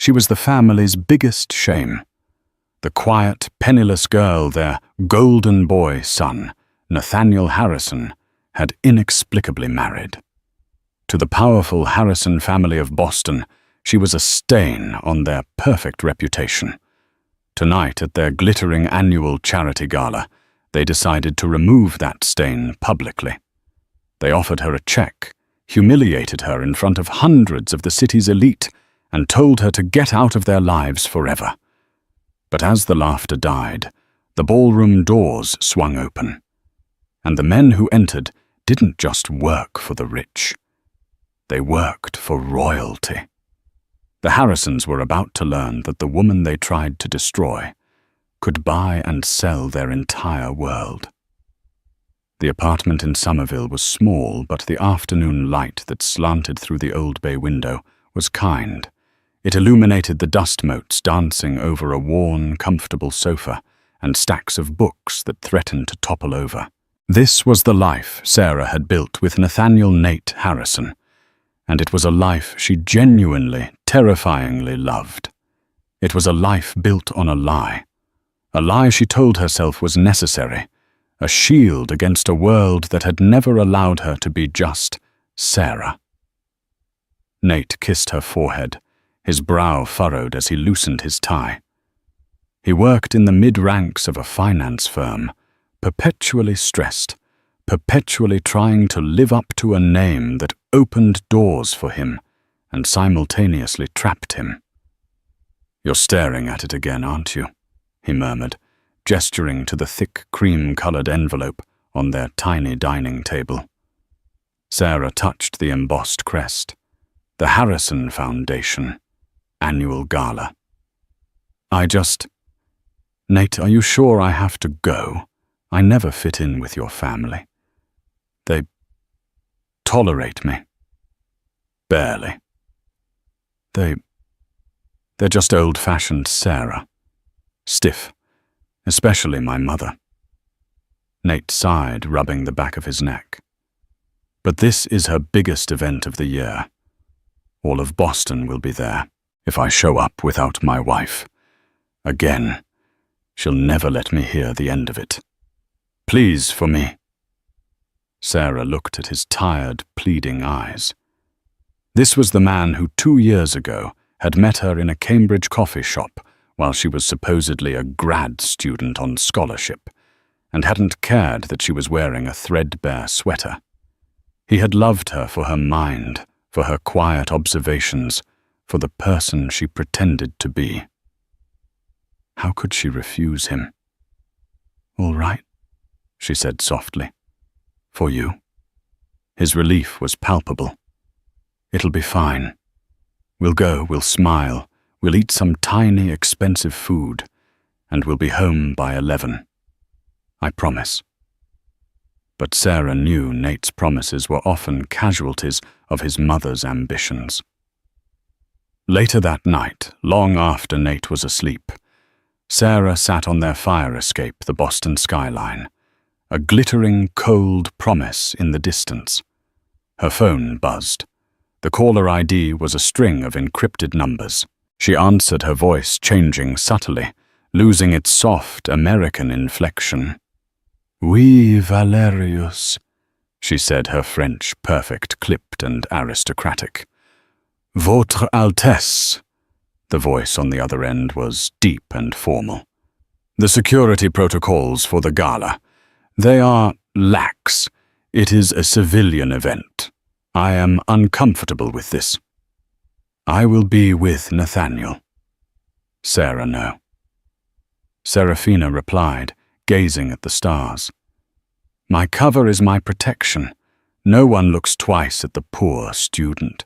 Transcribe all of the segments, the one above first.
She was the family's biggest shame. The quiet, penniless girl their golden boy son, Nathaniel Harrison, had inexplicably married. To the powerful Harrison family of Boston, she was a stain on their perfect reputation. Tonight, at their glittering annual charity gala, they decided to remove that stain publicly. They offered her a check, humiliated her in front of hundreds of the city's elite, and told her to get out of their lives forever. But as the laughter died, the ballroom doors swung open, and the men who entered didn't just work for the rich. They worked for royalty. The Harrisons were about to learn that the woman they tried to destroy could buy and sell their entire world. The apartment in Somerville was small, but the afternoon light that slanted through the old bay window was kind. It illuminated the dust motes dancing over a worn, comfortable sofa and stacks of books that threatened to topple over. This was the life Sarah had built with Nathaniel Nate Harrison, and it was a life she genuinely, terrifyingly loved. It was a life built on a lie she told herself was necessary, a shield against a world that had never allowed her to be just Sarah. Nate kissed her forehead, his brow furrowed as he loosened his tie. He worked in the mid-ranks of a finance firm, perpetually stressed, perpetually trying to live up to a name that opened doors for him and simultaneously trapped him. "You're staring at it again, aren't you?" he murmured, gesturing to the thick cream-colored envelope on their tiny dining table. Sarah touched the embossed crest. The Harrison Foundation Annual Gala. Nate, are you sure I have to go? I never fit in with your family. They tolerate me. Barely. They're just old-fashioned Sarah. Stiff, especially my mother. Nate sighed, rubbing the back of his neck. But this is her biggest event of the year. All of Boston will be there if I show up without my wife. Again, she'll never let me hear the end of it. Please for me. Sarah looked at his tired, pleading eyes. This was the man who 2 years ago had met her in a Cambridge coffee shop while she was supposedly a grad student on scholarship, and hadn't cared that she was wearing a threadbare sweater. He had loved her for her mind, for her quiet observations, for the person she pretended to be. How could she refuse him? "All right," she said softly. "For you." His relief was palpable. "It'll be fine. We'll go, we'll smile, we'll eat some tiny, expensive food, and we'll be home by 11. I promise." But Sarah knew Nate's promises were often casualties of his mother's ambitions. Later that night, long after Nate was asleep, Sarah sat on their fire escape, the Boston skyline, a glittering, cold promise in the distance. Her phone buzzed. The caller ID was a string of encrypted numbers. She answered, her voice changing subtly, losing its soft American inflection. "Oui, Valerius," she said, her French perfect, clipped and aristocratic. "Votre Altesse." The voice on the other end was deep and formal. "The security protocols for the gala. They are lax. It is a civilian event. I am uncomfortable with this. I will be with Nathaniel." Sarah, no. Serafina replied, gazing at the stars. "My cover is my protection. No one looks twice at the poor student.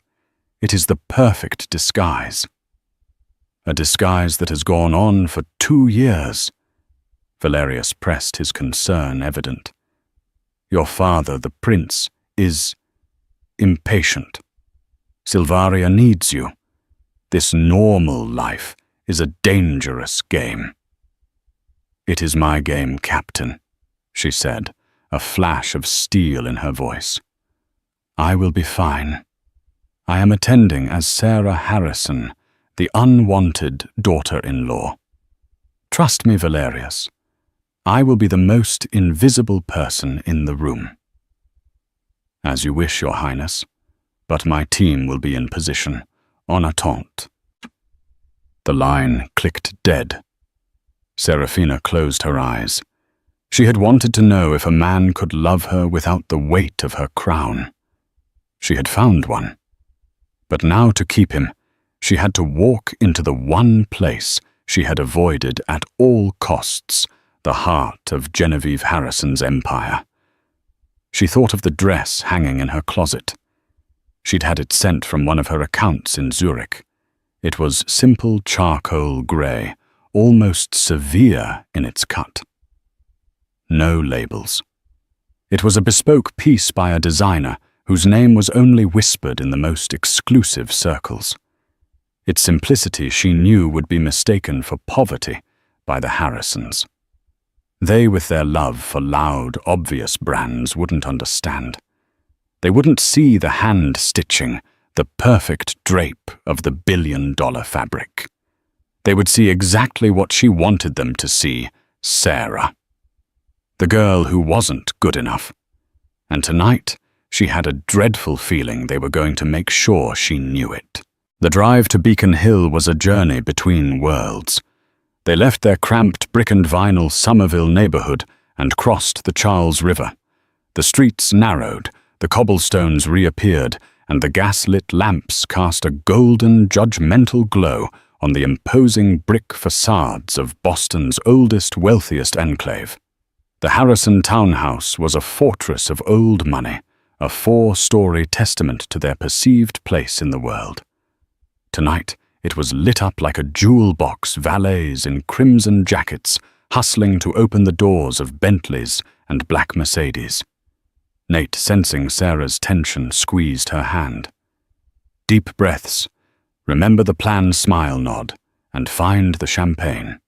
It is the perfect disguise." "A disguise that has gone on for 2 years. Valerius pressed, his concern evident. "Your father, the prince, is impatient. Silvaria needs you. This normal life is a dangerous game." "It is my game, Captain," she said, a flash of steel in her voice. "I will be fine. I am attending as Sarah Harrison, the unwanted daughter-in-law. Trust me, Valerius. I will be the most invisible person in the room. As you wish, Your Highness, but my team will be in position, en attente. The line clicked dead. Serafina closed her eyes. She had wanted to know if a man could love her without the weight of her crown. She had found one. But now to keep him, she had to walk into the one place she had avoided at all costs, the heart of Genevieve Harrison's empire. She thought of the dress hanging in her closet. She'd had it sent from one of her accounts in Zurich. It was simple charcoal grey, almost severe in its cut. No labels. It was a bespoke piece by a designer whose name was only whispered in the most exclusive circles. Its simplicity she knew would be mistaken for poverty by the Harrisons. They, with their love for loud, obvious brands, wouldn't understand. They wouldn't see the hand-stitching, the perfect drape of the billion-dollar fabric. They would see exactly what she wanted them to see, Sarah. The girl who wasn't good enough. And tonight, she had a dreadful feeling they were going to make sure she knew it. The drive to Beacon Hill was a journey between worlds. They left their cramped brick-and-vinyl Somerville neighborhood and crossed the Charles River. The streets narrowed, the cobblestones reappeared, and the gas-lit lamps cast a golden, judgmental glow on the imposing brick facades of Boston's oldest, wealthiest enclave. The Harrison townhouse was a fortress of old money, a 4-story testament to their perceived place in the world. Tonight, it was lit up like a jewel box, valets in crimson jackets hustling to open the doors of Bentleys and black Mercedes. Nate, sensing Sarah's tension, squeezed her hand. Deep breaths, remember the planned smile nod, and find the champagne.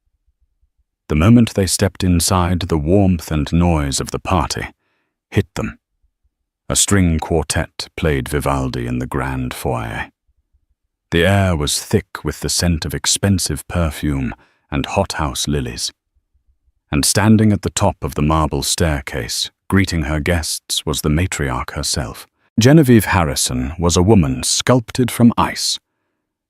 The moment they stepped inside, the warmth and noise of the party hit them. A string quartet played Vivaldi in the grand foyer. The air was thick with the scent of expensive perfume and hothouse lilies. And standing at the top of the marble staircase, greeting her guests, was the matriarch herself. Genevieve Harrison was a woman sculpted from ice.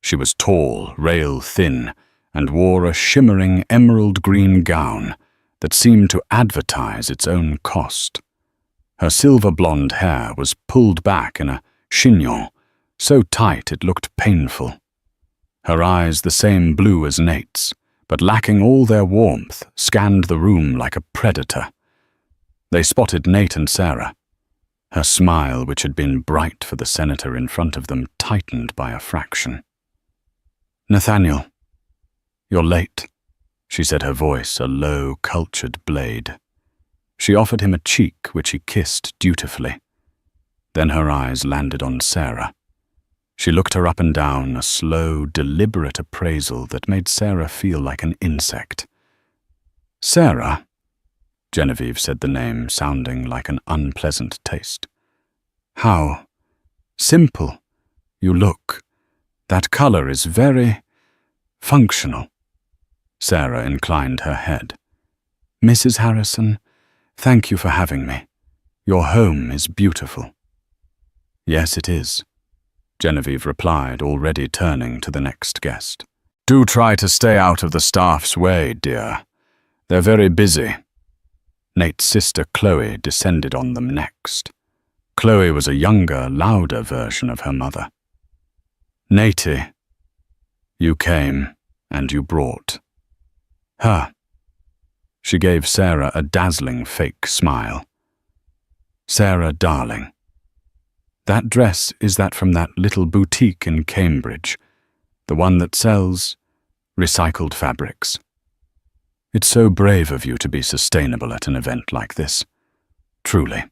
She was tall, rail-thin, and wore a shimmering emerald-green gown that seemed to advertise its own cost. Her silver-blonde hair was pulled back in a chignon, so tight it looked painful. Her eyes, the same blue as Nate's, but lacking all their warmth, scanned the room like a predator. They spotted Nate and Sarah. Her smile, which had been bright for the senator in front of them, tightened by a fraction. "Nathaniel, you're late," she said, her voice a low, cultured blade. She offered him a cheek, which he kissed dutifully. Then her eyes landed on Sarah. She looked her up and down, a slow, deliberate appraisal that made Sarah feel like an insect. "Sarah," Genevieve said the name, sounding like an unpleasant taste. "How simple you look. That color is very functional." Sarah inclined her head. "Mrs. Harrison, thank you for having me. Your home is beautiful." "Yes, it is," Genevieve replied, already turning to the next guest. "Do try to stay out of the staff's way, dear. They're very busy." Nate's sister Chloe descended on them next. Chloe was a younger, louder version of her mother. "Natey, you came, and you brought her." She gave Sarah a dazzling fake smile. "Sarah, darling, that dress is that from that little boutique in Cambridge, the one that sells recycled fabrics. It's so brave of you to be sustainable at an event like this. Truly."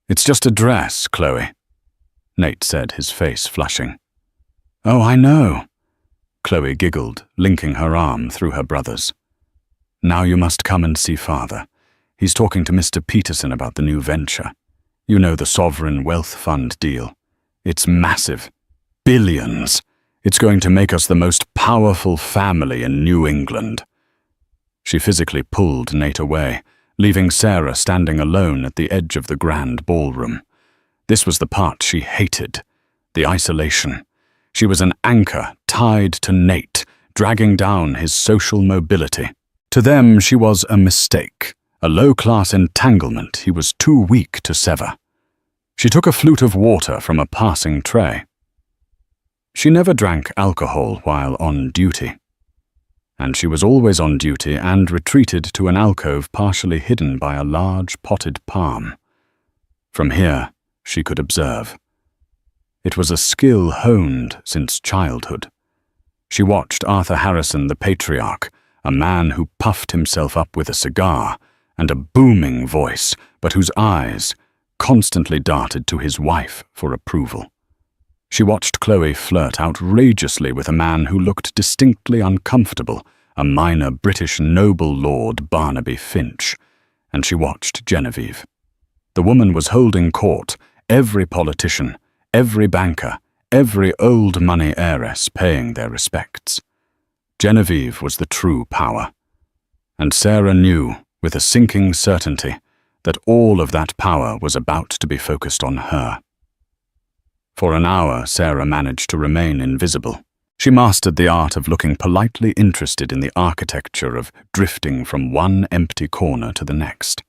"It's just a dress, Chloe," Nate said, his face flushing. "Oh, I know." Chloe giggled, linking her arm through her brother's. "Now you must come and see Father. He's talking to Mr. Peterson about the new venture. You know, the Sovereign Wealth Fund deal. It's massive. Billions. It's going to make us the most powerful family in New England." She physically pulled Nate away, leaving Sarah standing alone at the edge of the grand ballroom. This was the part she hated, the isolation. She was an anchor tied to Nate, dragging down his social mobility. To them, she was a mistake, a low-class entanglement he was too weak to sever. She took a flute of water from a passing tray. She never drank alcohol while on duty. And she was always on duty and retreated to an alcove partially hidden by a large potted palm. From here, she could observe. It was a skill honed since childhood. She watched Arthur Harrison, the patriarch, a man who puffed himself up with a cigar and a booming voice, but whose eyes constantly darted to his wife for approval. She watched Chloe flirt outrageously with a man who looked distinctly uncomfortable, a minor British noble lord Barnaby Finch, and she watched Genevieve. The woman was holding court, every politician, every banker, every old money heiress paying their respects. Genevieve was the true power, and Sarah knew, with a sinking certainty, that all of that power was about to be focused on her. For an hour, Sarah managed to remain invisible. She mastered the art of looking politely interested in the architecture of drifting from one empty corner to the next.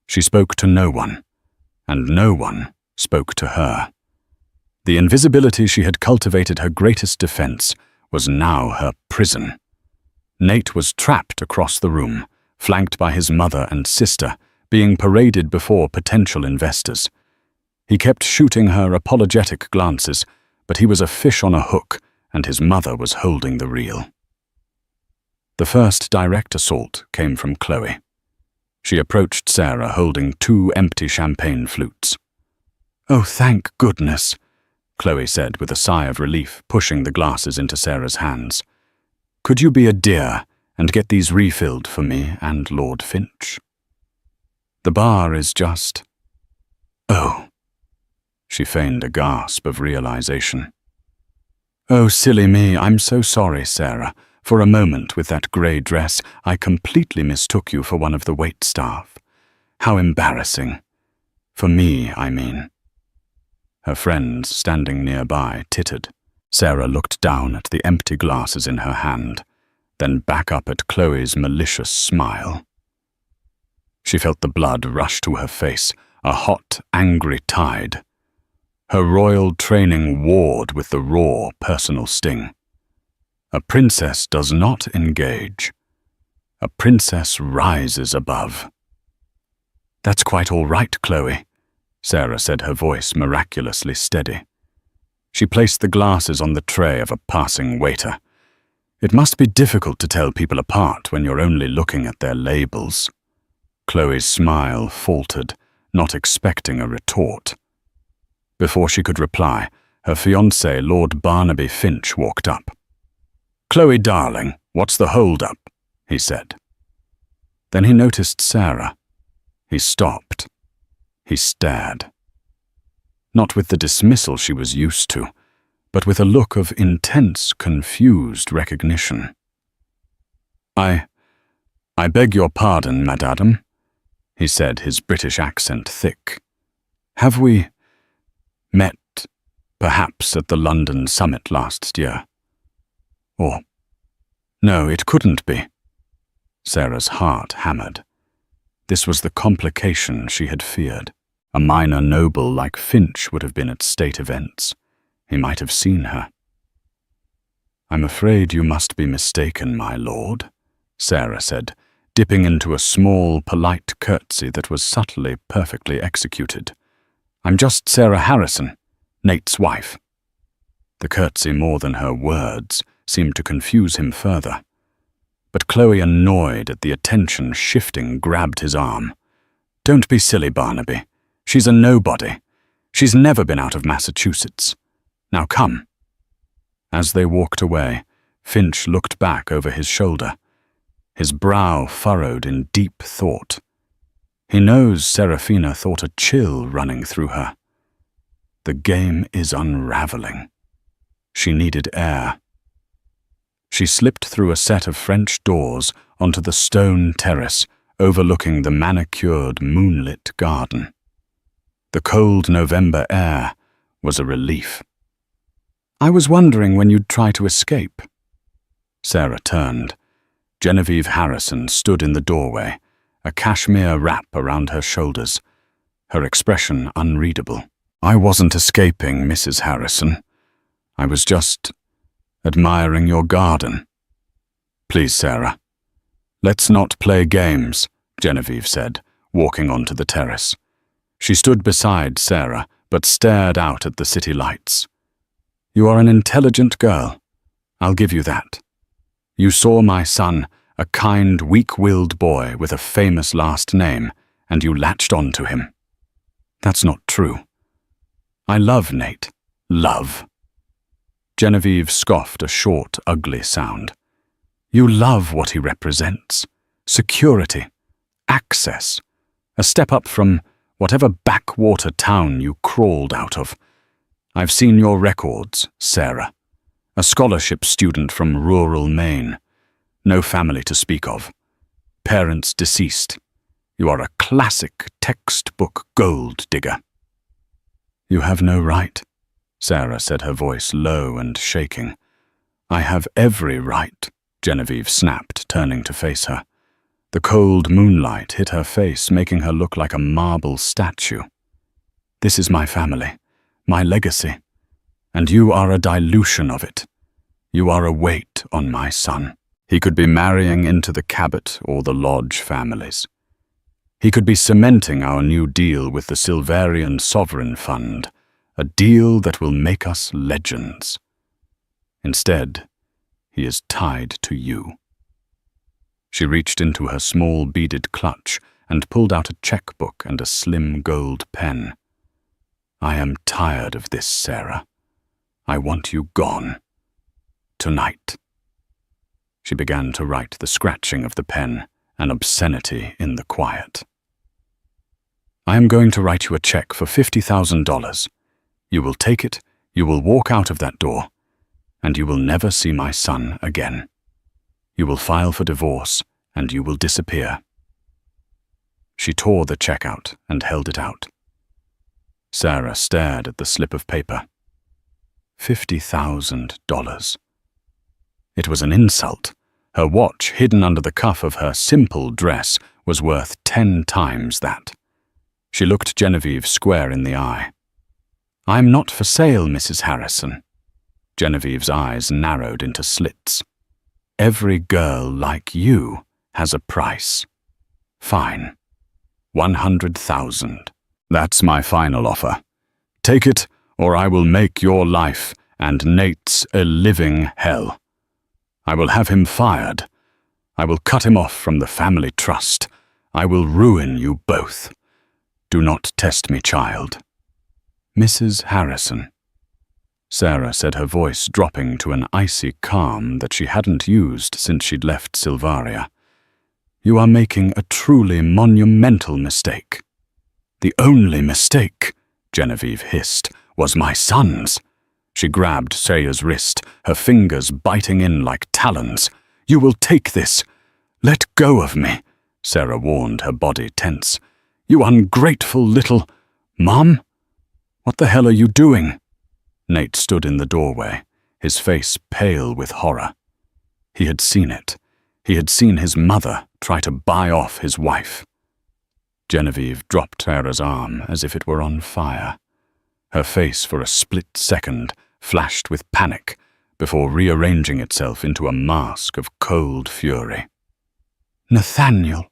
She spoke to no one, and no one spoke to her. The invisibility she had cultivated her greatest defense was now her prison. Nate was trapped across the room, flanked by his mother and sister, being paraded before potential investors. He kept shooting her apologetic glances, but he was a fish on a hook, and his mother was holding the reel. The first direct assault came from Chloe. She approached Sarah holding 2 empty champagne flutes. "Oh, thank goodness," Chloe said with a sigh of relief, pushing the glasses into Sarah's hands. "Could you be a dear and get these refilled for me and Lord Finch? The bar is just—" "Oh." She feigned a gasp of realization. "Oh, silly me, I'm so sorry, Sarah. For a moment, with that grey dress, I completely mistook you for one of the waitstaff. How embarrassing. For me, I mean." Her friends, standing nearby, tittered. Sarah looked down at the empty glasses in her hand, then back up at Chloe's malicious smile. She felt the blood rush to her face, a hot, angry tide. Her royal training warred with the raw, personal sting. A princess does not engage. A princess rises above. "That's quite all right, Chloe," Sarah said, her voice miraculously steady. She placed the glasses on the tray of a passing waiter. "It must be difficult to tell people apart when you're only looking at their labels." Chloe's smile faltered, not expecting a retort. Before she could reply, her fiancé, Lord Barnaby Finch, walked up. "Chloe, darling, what's the hold-up?" he said. Then he noticed Sarah. He stopped. He stared. Not with the dismissal she was used to, but with a look of intense, confused recognition. I beg your pardon, madame," he said, his British accent thick. "Have we met, perhaps at the London summit last year? Or, no, it couldn't be." Sarah's heart hammered. This was the complication she had feared. A minor noble like Finch would have been at state events. He might have seen her. "I'm afraid you must be mistaken, my lord," Sarah said, dipping into a small, polite curtsy that was subtly, perfectly executed. "I'm just Sarah Harrison, Nate's wife." The curtsy, more than her words, seemed to confuse him further. But Chloe, annoyed at the attention shifting, grabbed his arm. "Don't be silly, Barnaby. She's a nobody. She's never been out of Massachusetts. Now come." As they walked away, Finch looked back over his shoulder, his brow furrowed in deep thought. He knows Serafina thought a chill running through her. The game is unraveling. She needed air. She slipped through a set of French doors onto the stone terrace overlooking the manicured, moonlit garden. The cold November air was a relief. "I was wondering when you'd try to escape." Sarah turned. Genevieve Harrison stood in the doorway, a cashmere wrap around her shoulders, her expression unreadable. "I wasn't escaping, Mrs. Harrison. I was just admiring your garden." "Please, Sarah, let's not play games," Genevieve said, walking onto the terrace. She stood beside Sarah, but stared out at the city lights. "You are an intelligent girl. I'll give you that. You saw my son, a kind, weak-willed boy with a famous last name, and you latched on to him. That's not true. I love Nate. Love." Genevieve scoffed a short, ugly sound. "You love what he represents. Security. Access. A step up from whatever backwater town you crawled out of. I've seen your records, Sarah. A scholarship student from rural Maine. No family to speak of. Parents deceased. You are a classic textbook gold digger." "You have no right," Sarah said, her voice low and shaking. "I have every right," Genevieve snapped, turning to face her. The cold moonlight hit her face, making her look like a marble statue. "This is my family, my legacy, and you are a dilution of it. You are a weight on my son. He could be marrying into the Cabot or the Lodge families. He could be cementing our new deal with the Silverian Sovereign Fund, a deal that will make us legends. Instead, he is tied to you." She reached into her small beaded clutch and pulled out a checkbook and a slim gold pen. "I am tired of this, Sarah. I want you gone. Tonight." She began to write, the scratching of the pen an obscenity in the quiet. "I am going to write you a check for $50,000. You will take it, you will walk out of that door, and you will never see my son again. You will file for divorce, and you will disappear." She tore the check out and held it out. Sarah stared at the slip of paper. $50,000. It was an insult. Her watch, hidden under the cuff of her simple dress, was worth 10 times that. She looked Genevieve square in the eye. "I'm not for sale, Mrs. Harrison." Genevieve's eyes narrowed into slits. "Every girl like you has a price. Fine. 100,000. That's my final offer. Take it, or I will make your life and Nate's a living hell. I will have him fired. I will cut him off from the family trust. I will ruin you both. Do not test me, child." "Mrs. Harrison," Sarah said, her voice dropping to an icy calm that she hadn't used since she'd left Silvaria. "You are making a truly monumental mistake." "The only mistake," Genevieve hissed, "was my son's." She grabbed Saya's wrist, her fingers biting in like talons. "You will take this. Let go of me," Sarah warned, her body tense. "You ungrateful little—" "Mom? What the hell are you doing?" Nate stood in the doorway, his face pale with horror. He had seen it. He had seen his mother try to buy off his wife. Genevieve dropped Sarah's arm as if it were on fire. Her face, for a split second, flashed with panic before rearranging itself into a mask of cold fury. "Nathaniel,"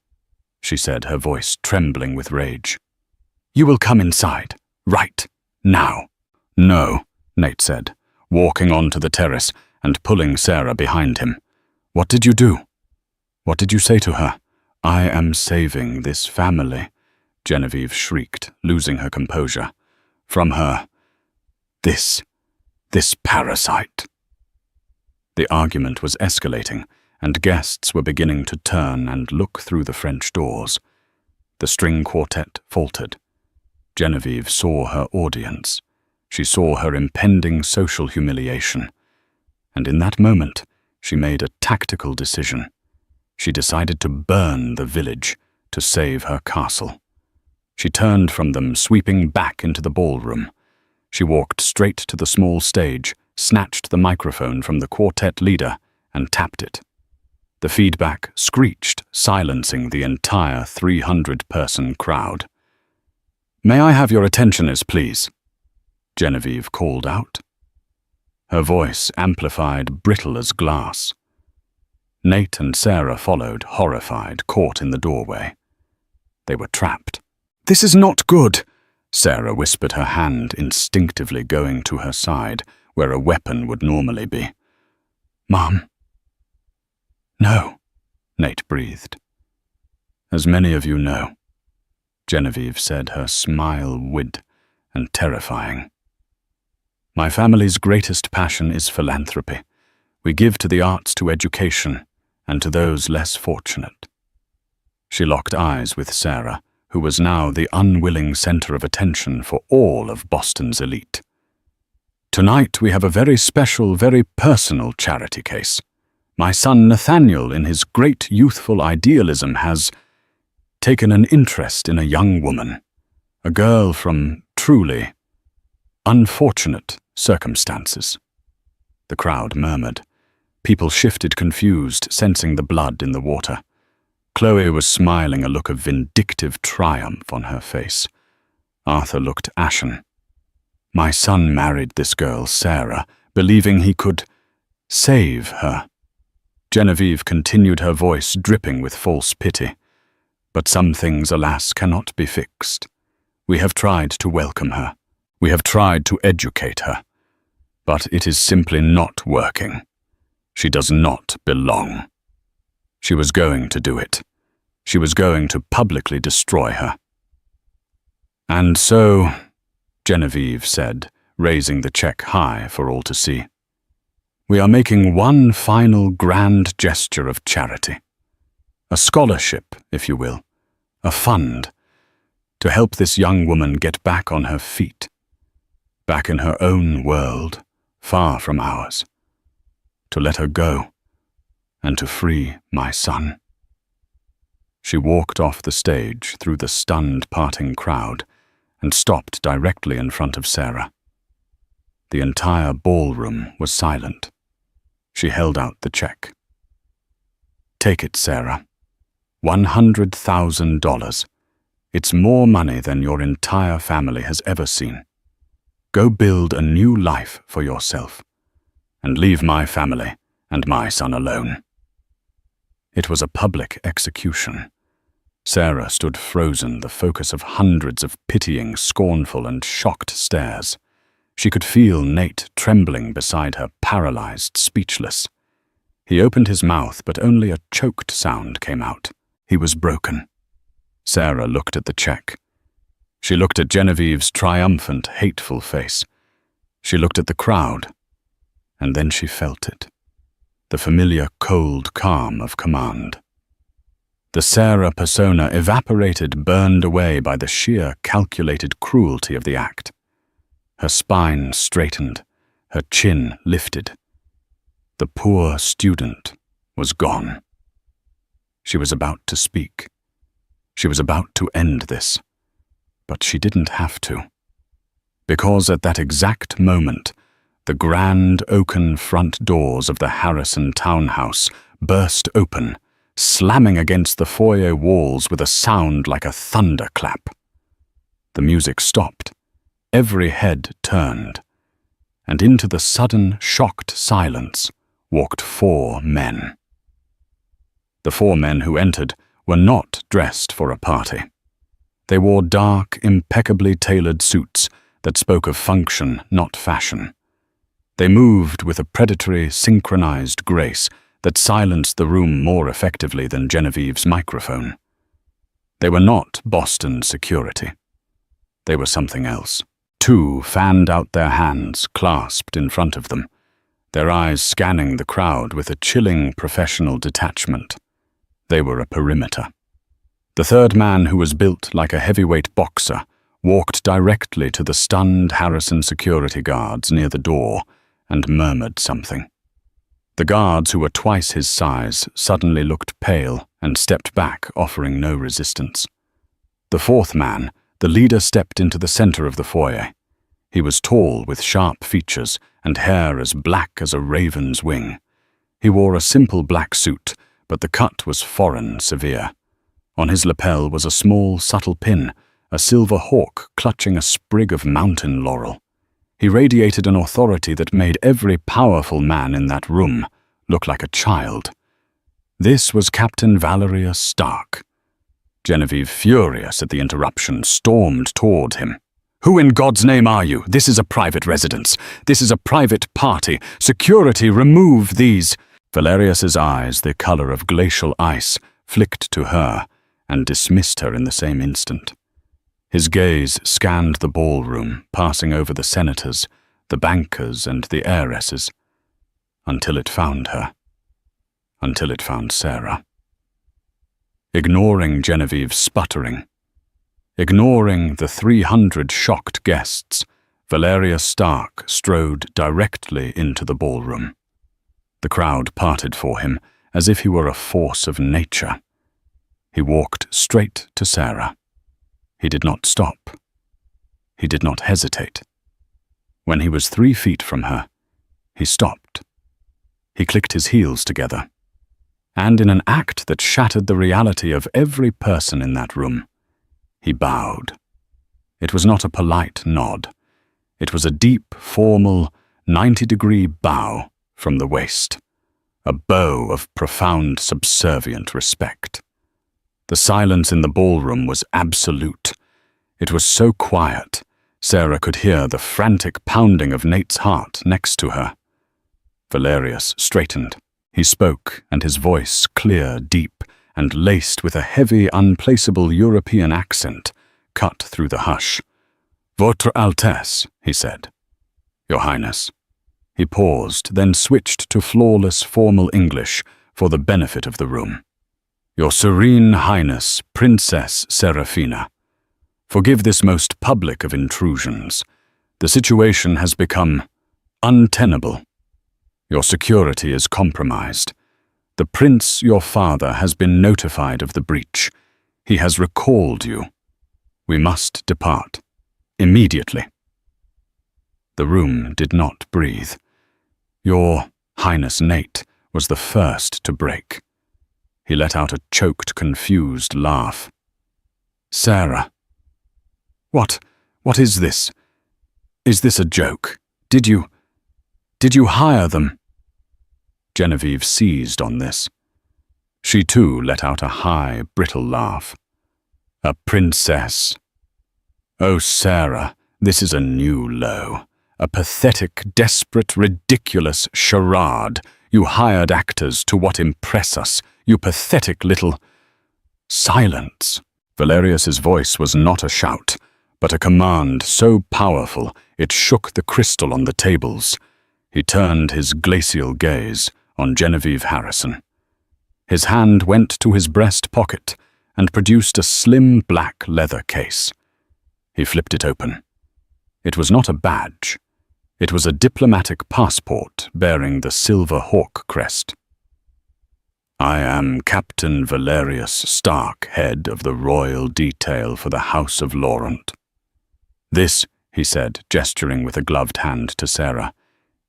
she said, her voice trembling with rage. "You will come inside, right now." "No," Nate said, walking onto the terrace and pulling Sarah behind him. "What did you do? What did you say to her?" "I am saving this family," Genevieve shrieked, losing her composure. "From her. This parasite." The argument was escalating, and guests were beginning to turn and look through the French doors. The string quartet faltered. Genevieve saw her audience. She saw her impending social humiliation, and in that moment, she made a tactical decision. She decided to burn the village to save her castle. She turned from them, sweeping back into the ballroom. She walked straight to the small stage, snatched the microphone from the quartet leader, and tapped it. The feedback screeched, silencing the entire 300-person crowd. "May I have your attentioners, please?" Genevieve called out. Her voice amplified, brittle as glass. Nate and Sarah followed, horrified, caught in the doorway. They were trapped. "This is not good," Sarah whispered, her hand instinctively going to her side, where a weapon would normally be. "Mom." "No," Nate breathed. "As many of you know," Genevieve said, her smile wide and terrifying. "My family's greatest passion is philanthropy. We give to the arts, to education, and to those less fortunate." She locked eyes with Sarah, who was now the unwilling center of attention for all of Boston's elite. "Tonight we have a very special, very personal charity case. My son Nathaniel, in his great youthful idealism, has taken an interest in a young woman, a girl from truly unfortunate circumstances." The crowd murmured. People shifted confused, sensing the blood in the water. Chloe was smiling, a look of vindictive triumph on her face. Arthur looked ashen. "My son married this girl, Sarah, believing he could save her." Genevieve continued, her voice dripping with false pity. "But some things, alas, cannot be fixed. We have tried to welcome her. We have tried to educate her. But it is simply not working. She does not belong. She was going to do it. She was going to publicly destroy her." "And so," Genevieve said, raising the check high for all to see, "we are making one final grand gesture of charity. A scholarship, if you will, a fund, to help this young woman get back on her feet, back in her own world, far from ours, to let her go, and to free my son." She walked off the stage through the stunned parting crowd and stopped directly in front of Sarah. The entire ballroom was silent. She held out the check. "Take it, Sarah. $100,000. It's more money than your entire family has ever seen. Go build a new life for yourself, and leave my family and my son alone." It was a public execution. Sarah stood frozen, the focus of hundreds of pitying, scornful, and shocked stares. She could feel Nate trembling beside her, paralyzed, speechless. He opened his mouth, but only a choked sound came out. He was broken. Sarah looked at the check. She looked at Genevieve's triumphant, hateful face. She looked at the crowd, and then she felt it. The familiar cold calm of command. The Sarah persona evaporated, burned away by the sheer, calculated cruelty of the act. Her spine straightened, her chin lifted. The poor student was gone. She was about to speak. She was about to end this. But she didn't have to. Because at that exact moment, the grand oaken front doors of the Harrison townhouse burst open, slamming against the foyer walls with a sound like a thunderclap. The music stopped. Every head turned, and into the sudden, shocked silence walked 4 men. The 4 men who entered were not dressed for a party. They wore dark, impeccably tailored suits that spoke of function, not fashion. They moved with a predatory, synchronized grace that silenced the room more effectively than Genevieve's microphone. They were not Boston security. They were something else. 2 fanned out their hands, clasped in front of them, their eyes scanning the crowd with a chilling professional detachment. They were a perimeter. The 3rd man, who was built like a heavyweight boxer, walked directly to the stunned Harrison security guards near the door and murmured something. The guards, who were twice his size, suddenly looked pale and stepped back, offering no resistance. The fourth man, the leader, stepped into the center of the foyer. He was tall, with sharp features and hair as black as a raven's wing. He wore a simple black suit, but the cut was foreign severe. On his lapel was a small, subtle pin, a silver hawk clutching a sprig of mountain laurel. He radiated an authority that made every powerful man in that room look like a child. This was Captain Valerius Stark. Genevieve, furious at the interruption, stormed toward him. "Who in God's name are you? This is a private residence. This is a private party. Security, remove these." Valerius's eyes, the color of glacial ice, flicked to her and dismissed her in the same instant. His gaze scanned the ballroom, passing over the senators, the bankers, and the heiresses, until it found her. Until it found Sarah. Ignoring Genevieve's sputtering, ignoring the 300 shocked guests, Valerius Stark strode directly into the ballroom. The crowd parted for him as if he were a force of nature. He walked straight to Sarah. He did not stop. He did not hesitate. When he was 3 feet from her, he stopped. He clicked his heels together, and in an act that shattered the reality of every person in that room, he bowed. It was not a polite nod. It was a deep, formal, 90-degree bow from the waist, a bow of profound, subservient respect. The silence in the ballroom was absolute. It was so quiet, Sarah could hear the frantic pounding of Nate's heart next to her. Valerius straightened. He spoke, and his voice, clear, deep, and laced with a heavy, unplaceable European accent, cut through the hush. "Votre Altesse," he said. "Your Highness." He paused, then switched to flawless, formal English for the benefit of the room. "Your Serene Highness, Princess Serafina. Forgive this most public of intrusions. The situation has become untenable. Your security is compromised. The prince, your father, has been notified of the breach. He has recalled you. We must depart. Immediately." The room did not breathe. Your Highness Nate was the first to break. He let out a choked, confused laugh. "Sarah. What is this? Is this a joke? Did you hire them?" Genevieve seized on this. She too let out a high, brittle laugh. "A princess. Oh, Sarah, this is a new low. A pathetic, desperate, ridiculous charade. You hired actors to what impress us. You pathetic little—" "Silence!" Valerius's voice was not a shout, but a command so powerful it shook the crystal on the tables. He turned his glacial gaze on Genevieve Harrison. His hand went to his breast pocket and produced a slim black leather case. He flipped it open. It was not a badge. It was a diplomatic passport bearing the silver hawk crest. "I am Captain Valerius Stark, head of the royal detail for the House of Laurent. This," he said, gesturing with a gloved hand to Sarah,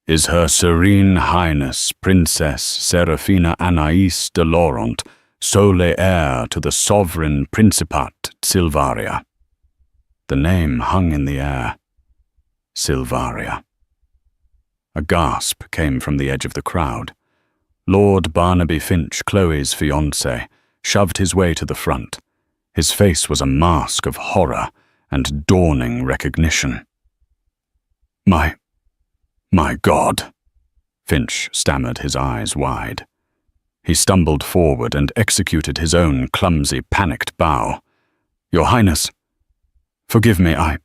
"is Her Serene Highness Princess Serafina Anaïs de Laurent, sole heir to the sovereign Principat Silvaria." The name hung in the air. Silvaria. A gasp came from the edge of the crowd. Lord Barnaby Finch, Chloe's fiancé, shoved his way to the front. His face was a mask of horror and dawning recognition. My God," Finch stammered, his eyes wide. He stumbled forward and executed his own clumsy, panicked bow. "Your Highness, forgive me, I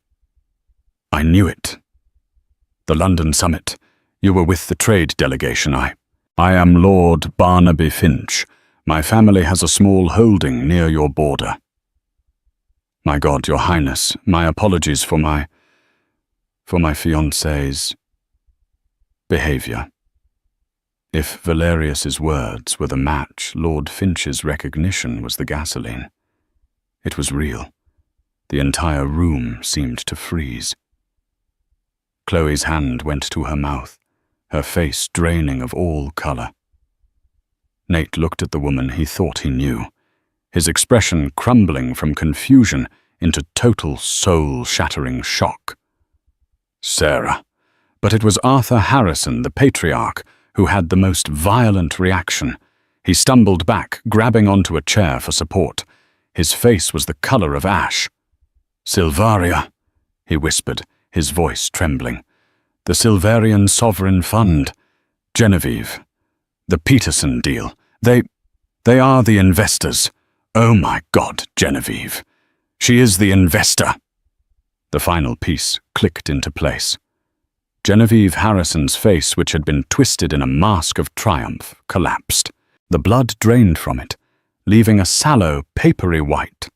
knew it. The London summit. You were with the trade delegation. I am Lord Barnaby Finch. My family has a small holding near your border." My God, Your Highness, my apologies for my fiancé's behavior. If Valerius's words were the match, Lord Finch's recognition was the gasoline. It was real. The entire room seemed to freeze. Chloe's hand went to her mouth, her face draining of all color. Nate looked at the woman he thought he knew, his expression crumbling from confusion into total soul-shattering shock. Sarah. But it was Arthur Harrison, the patriarch, who had the most violent reaction. He stumbled back, grabbing onto a chair for support. His face was the color of ash. "Silvaria," he whispered, his voice trembling. "The Silverian Sovereign Fund. Genevieve. The Peterson deal. They are the investors. Oh my God, Genevieve. She is the investor." The final piece clicked into place. Genevieve Harrison's face, which had been twisted in a mask of triumph, collapsed. The blood drained from it, leaving a sallow, papery white.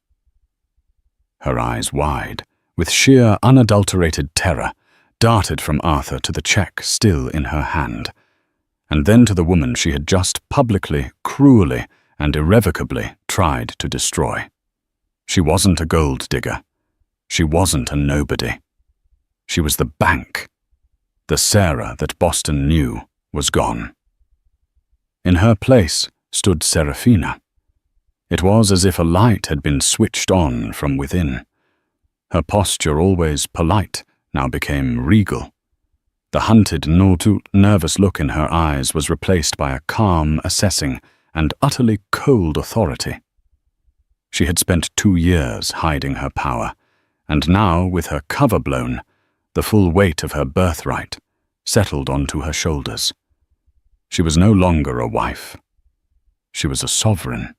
Her eyes wide, with sheer, unadulterated terror, darted from Arthur to the check still in her hand, and then to the woman she had just publicly, cruelly, and irrevocably tried to destroy. She wasn't a gold digger. She wasn't a nobody. She was the bank. The Sarah that Boston knew was gone. In her place stood Serafina. It was as if a light had been switched on from within. Her posture, always polite, now became regal. The hunted, nervous look in her eyes was replaced by a calm, assessing, and utterly cold authority. She had spent 2 years hiding her power, and now, with her cover blown, the full weight of her birthright settled onto her shoulders. She was no longer a wife. She was a sovereign.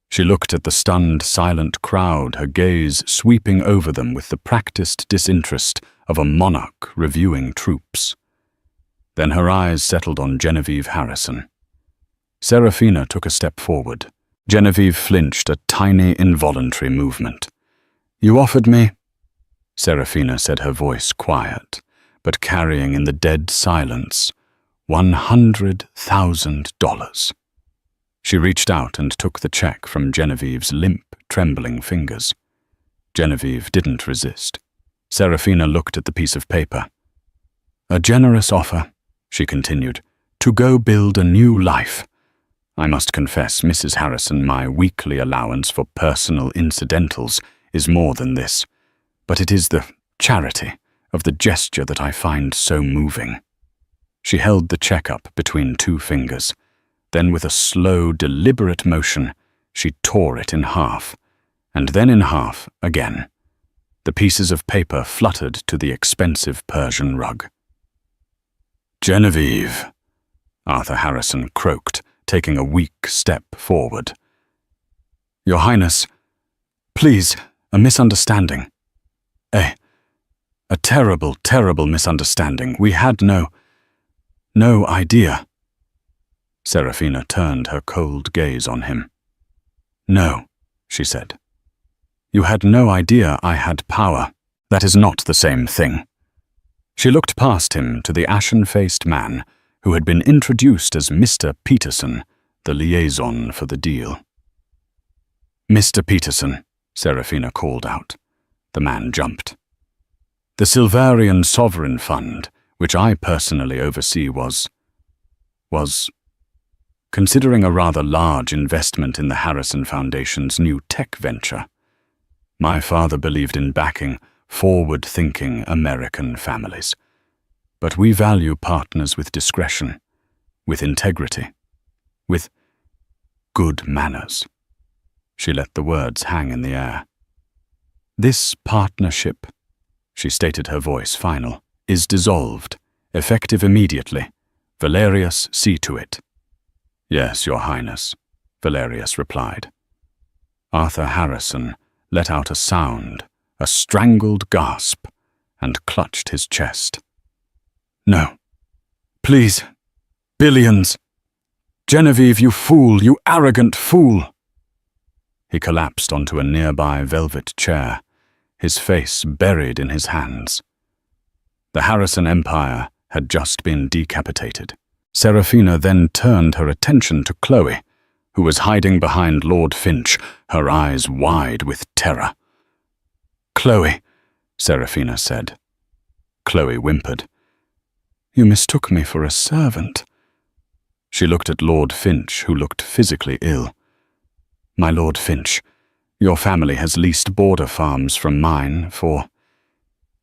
She looked at the stunned, silent crowd, her gaze sweeping over them with the practiced disinterest of a monarch reviewing troops. Then her eyes settled on Genevieve Harrison. Serafina took a step forward. Genevieve flinched, a tiny, involuntary movement. "You offered me," Serafina said, her voice quiet, but carrying in the dead silence, $100,000. She reached out and took the check from Genevieve's limp, trembling fingers. Genevieve didn't resist. Serafina looked at the piece of paper. "A generous offer," she continued, "to go build a new life. I must confess, Mrs. Harrison, my weekly allowance for personal incidentals is more than this, but it is the charity of the gesture that I find so moving." She held the check up between 2 fingers. Then with a slow, deliberate motion, she tore it in half, and then in half again. The pieces of paper fluttered to the expensive Persian rug. "Genevieve," Arthur Harrison croaked, taking a weak step forward. "Your Highness, please, a misunderstanding. A terrible, terrible misunderstanding. We had no idea." Serafina turned her cold gaze on him. "No," she said. "You had no idea I had power. That is not the same thing." She looked past him to the ashen-faced man who had been introduced as Mr. Peterson, the liaison for the deal. "Mr. Peterson," Serafina called out. The man jumped. "The Silverian Sovereign Fund, which I personally oversee, was considering a rather large investment in the Harrison Foundation's new tech venture. My father believed in backing forward-thinking American families. But we value partners with discretion, with integrity, with good manners." She let the words hang in the air. "This partnership," she stated, her voice final, "is dissolved, effective immediately. Valerius, see to it." "Yes, Your Highness," Valerius replied. Arthur Harrison let out a sound, a strangled gasp, and clutched his chest. "No. Please. Billions. Genevieve, you fool, you arrogant fool." He collapsed onto a nearby velvet chair, his face buried in his hands. The Harrison Empire had just been decapitated. Serafina then turned her attention to Chloe, who was hiding behind Lord Finch, her eyes wide with terror. "Chloe," Serafina said. Chloe whimpered. "You mistook me for a servant." She looked at Lord Finch, who looked physically ill. "My Lord Finch, your family has leased border farms from mine for...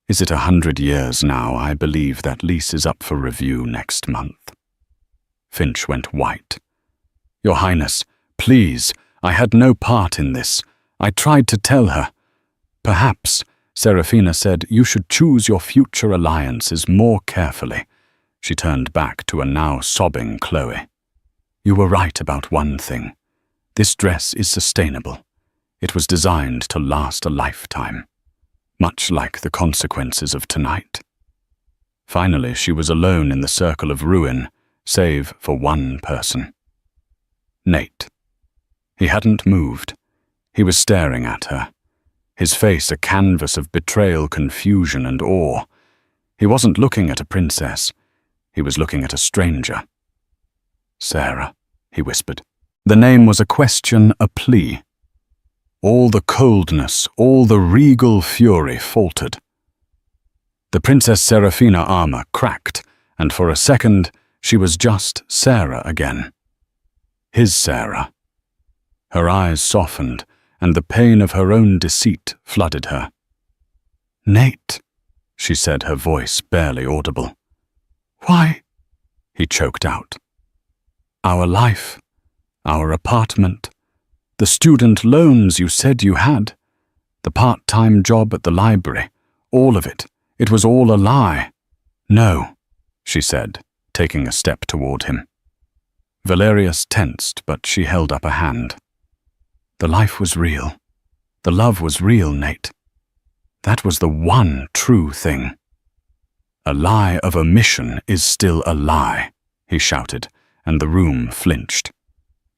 Is it 100 years now? I believe that lease is up for review next month." Finch went white. "Your Highness, please, I had no part in this. I tried to tell her. Perhaps," Serafina said, "you should choose your future alliances more carefully." She turned back to a now sobbing Chloe. "You were right about one thing. This dress is sustainable. It was designed to last a lifetime, much like the consequences of tonight." Finally, she was alone in the circle of ruin, save for one person. Nate. He hadn't moved. He was staring at her, his face a canvas of betrayal, confusion, and awe. He wasn't looking at a princess. He was looking at a stranger. "Sarah," he whispered. The name was a question, a plea. All the coldness, all the regal fury faltered. The Princess Serafina armor cracked, and for a second she was just Sarah again. His Sarah. Her eyes softened, and the pain of her own deceit flooded her. "Nate," she said, her voice barely audible. "Why?" he choked out. "Our life, our apartment, the student loans you said you had, the part-time job at the library, all of it. It was all a lie." "No," she said, taking a step toward him. Valerius tensed, but she held up a hand. "The life was real. The love was real, Nate. That was the one true thing." "A lie of omission is still a lie," he shouted, and the room flinched.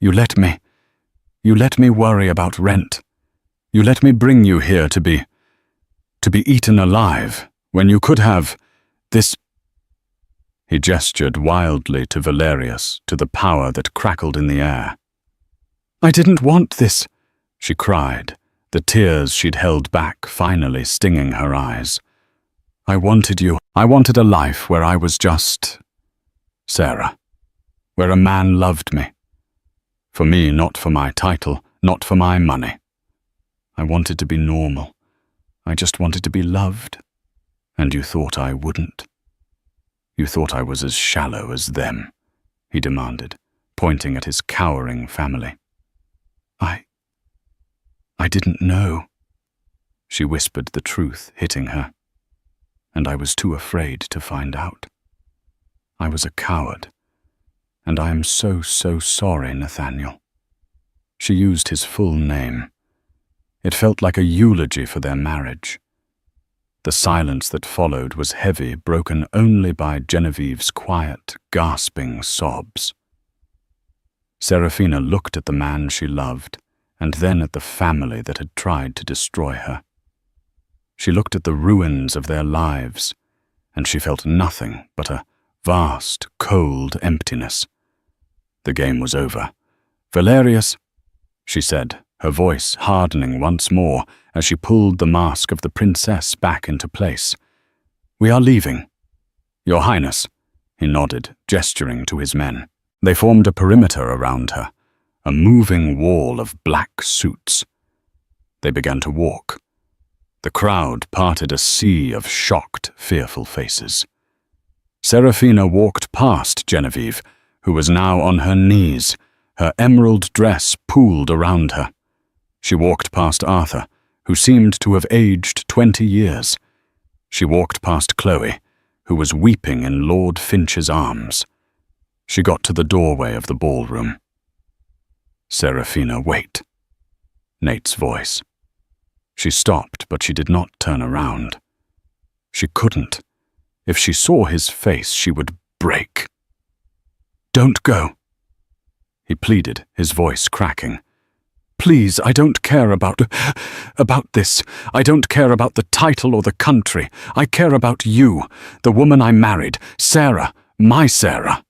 You let me worry about rent. You let me bring you here to be eaten alive, when you could have this." He gestured wildly to Valerius, to the power that crackled in the air. "I didn't want this," she cried, the tears she'd held back finally stinging her eyes. "I wanted you. I wanted a life where I was just Sarah, where a man loved me. For me, not for my title, not for my money. I wanted to be normal. I just wanted to be loved. And you thought I wouldn't. You thought I was as shallow as them," he demanded, pointing at his cowering family. I didn't know." She whispered the truth, hitting her. "And I was too afraid to find out. I was a coward. And I am so sorry, Nathaniel." She used his full name. It felt like a eulogy for their marriage. The silence that followed was heavy, broken only by Genevieve's quiet, gasping sobs. Serafina looked at the man she loved, and then at the family that had tried to destroy her. She looked at the ruins of their lives, and she felt nothing but a vast, cold emptiness. The game was over. "Valerius," she said, her voice hardening once more as she pulled the mask of the princess back into place. "We are leaving." "Your Highness," he nodded, gesturing to his men. They formed a perimeter around her, a moving wall of black suits. They began to walk. The crowd parted a sea of shocked, fearful faces. Serafina walked past Genevieve, who was now on her knees, her emerald dress pooled around her. She walked past Arthur, who seemed to have aged 20 years. She walked past Chloe, who was weeping in Lord Finch's arms. She got to the doorway of the ballroom. "Serafina, wait." Nate's voice. She stopped, but she did not turn around. She couldn't. If she saw his face, she would break. "Don't go," he pleaded, his voice cracking. Please, I don't care about this. I don't care about the title or the country. I care about you, the woman I married, Sarah, my Sarah."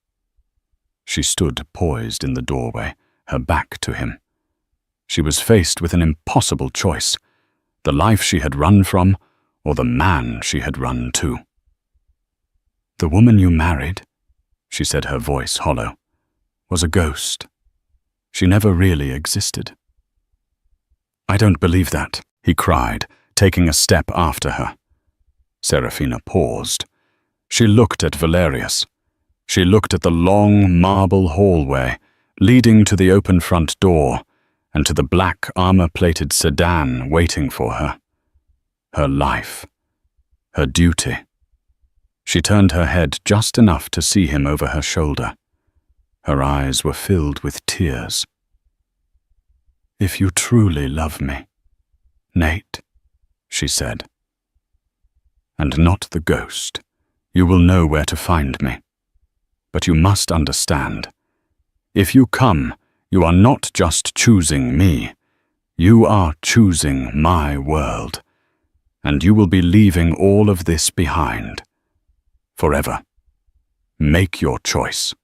She stood poised in the doorway, her back to him. She was faced with an impossible choice: the life she had run from, or the man she had run to. "The woman you married," she said, her voice hollow, "was a ghost. She never really existed." "I don't believe that," he cried, taking a step after her. Serafina paused. She looked at Valerius. She looked at the long marble hallway leading to the open front door and to the black armor-plated sedan waiting for her. Her life. Her duty. She turned her head just enough to see him over her shoulder. Her eyes were filled with tears. "If you truly love me, Nate," she said, "and not the ghost, you will know where to find me. But you must understand, if you come, you are not just choosing me, you are choosing my world, and you will be leaving all of this behind. Forever. Make your choice."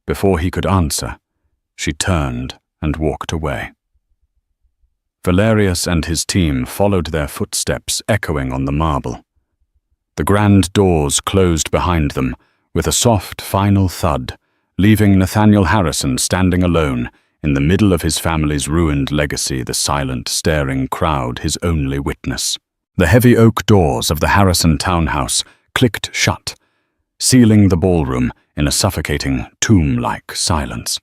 Before he could answer, she turned and walked away. Valerius and his team followed their footsteps echoing on the marble. The grand doors closed behind them with a soft final thud, leaving Nathaniel Harrison standing alone in the middle of his family's ruined legacy, the silent, staring crowd his only witness. The heavy oak doors of the Harrison townhouse clicked shut, sealing the ballroom in a suffocating, tomb-like silence.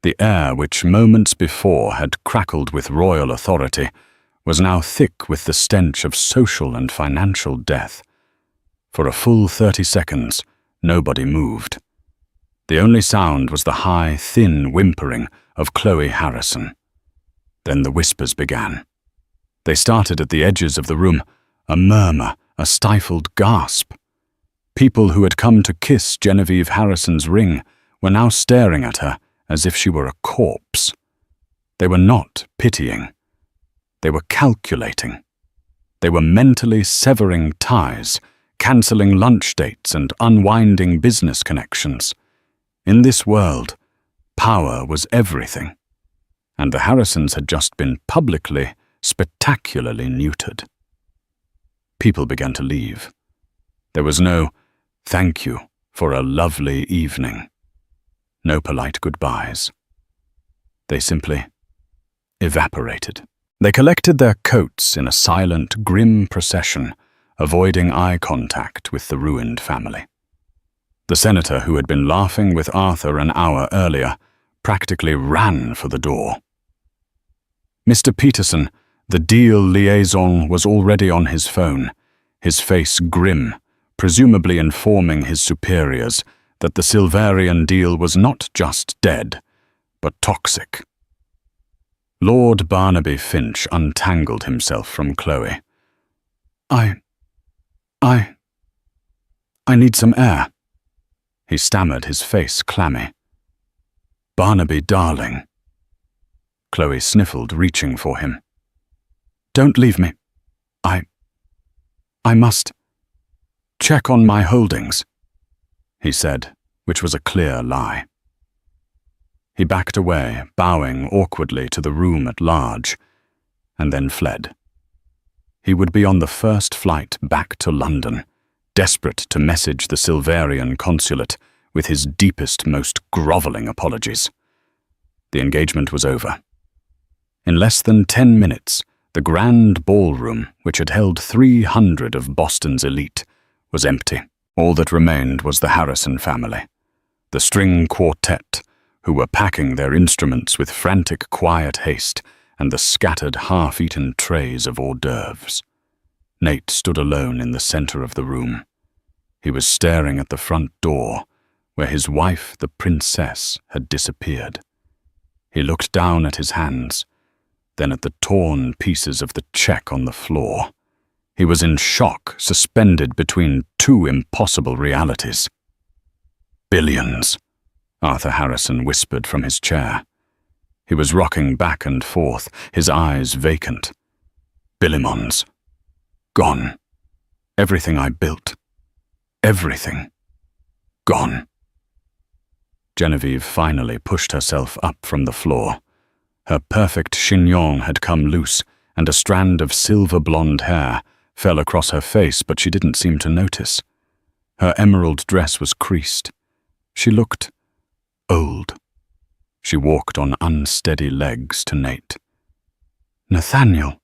The air, which moments before had crackled with royal authority, was now thick with the stench of social and financial death. For a full 30 seconds, nobody moved. The only sound was the high, thin whimpering of Chloe Harrison. Then the whispers began. They started at the edges of the room, a murmur, a stifled gasp. People who had come to kiss Genevieve Harrison's ring were now staring at her as if she were a corpse. They were not pitying. They were calculating. They were mentally severing ties, cancelling lunch dates and unwinding business connections. In this world, power was everything, and the Harrisons had just been publicly, spectacularly neutered. People began to leave. There was no "thank you for a lovely evening," no polite goodbyes. They simply evaporated. They collected their coats in a silent, grim procession, avoiding eye contact with the ruined family. The senator, who had been laughing with Arthur an hour earlier, practically ran for the door. Mr. Peterson, the deal liaison, was already on his phone, his face grim, presumably informing his superiors that the Silverian deal was not just dead, but toxic. Lord Barnaby Finch untangled himself from Chloe. I need some air," he stammered, his face clammy. "Barnaby, darling." Chloe sniffled, reaching for him. "Don't leave me. I must check on my holdings," he said, which was a clear lie. He backed away, bowing awkwardly to the room at large, and then fled. He would be on the first flight back to London, desperate to message the Silverian consulate with his deepest, most grovelling apologies. The engagement was over. In less than 10 minutes, the grand ballroom, which had held 300 of Boston's elite, was empty. All that remained was the Harrison family, the string quartet, who were packing their instruments with frantic, quiet haste, and the scattered, half-eaten trays of hors d'oeuvres. Nate stood alone in the center of the room. He was staring at the front door, where his wife, the princess, had disappeared. He looked down at his hands, then at the torn pieces of the check on the floor. He was in shock, suspended between two impossible realities. "Billions," Arthur Harrison whispered from his chair. He was rocking back and forth, his eyes vacant. Billimons. Gone. Everything I built. Everything. Gone. Genevieve finally pushed herself up from the floor. Her perfect chignon had come loose, and a strand of silver-blonde hair fell across her face, but she didn't seem to notice. Her emerald dress was creased. She looked old. She walked on unsteady legs to Nate. "Nathaniel,"